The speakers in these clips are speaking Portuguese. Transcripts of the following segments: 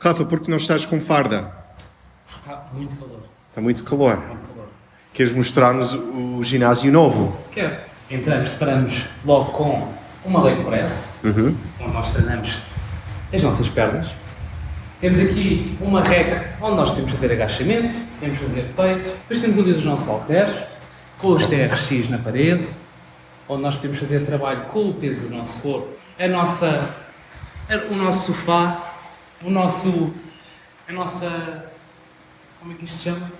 Rafa, por que não estás com farda? Está muito calor. Está muito calor. Muito calor. Queres mostrar-nos o ginásio novo? Quero. Entramos, deparamos logo com uma leg press, onde nós treinamos as nossas pernas. Temos aqui uma rack onde nós podemos fazer agachamento, podemos fazer peito. Depois temos ali os nossos halteres, com os TRX na parede, onde nós podemos fazer trabalho com o peso do nosso corpo, o nosso sofá, a nossa... Como é que isto se chama?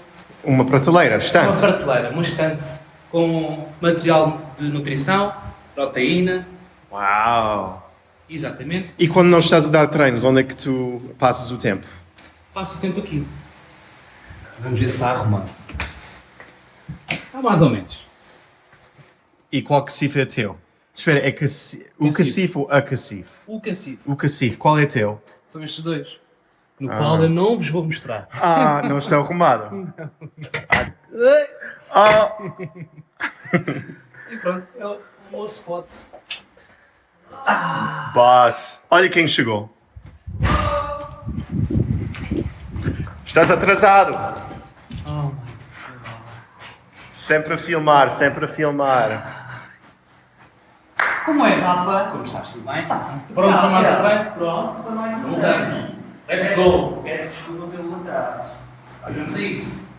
Uma prateleira, estante. Uma prateleira, uma estante com material de nutrição, proteína. Uau! Exatamente. E quando não estás a dar treinos, onde é que tu passas o tempo? Passo o tempo aqui. Vamos ver se está arrumado. Está mais ou menos. E qual cacifo é teu? Espera, é o cacifo ou a cacifo? O cacifo. O cacifo, qual é teu? São estes dois. No qual eu não vos vou mostrar. Ah, não está arrumado. E pronto, é o meu spot. Boss, olha quem chegou. Estás atrasado. Oh my. Sempre a filmar, sempre a filmar. Como é, Rafa? Como estás? Tudo bem? Está-se. Pronto para mais um treino? Pronto para mais um Não treino. vamos. Let's go. Peço desculpa pelo atraso. Vamos a isso.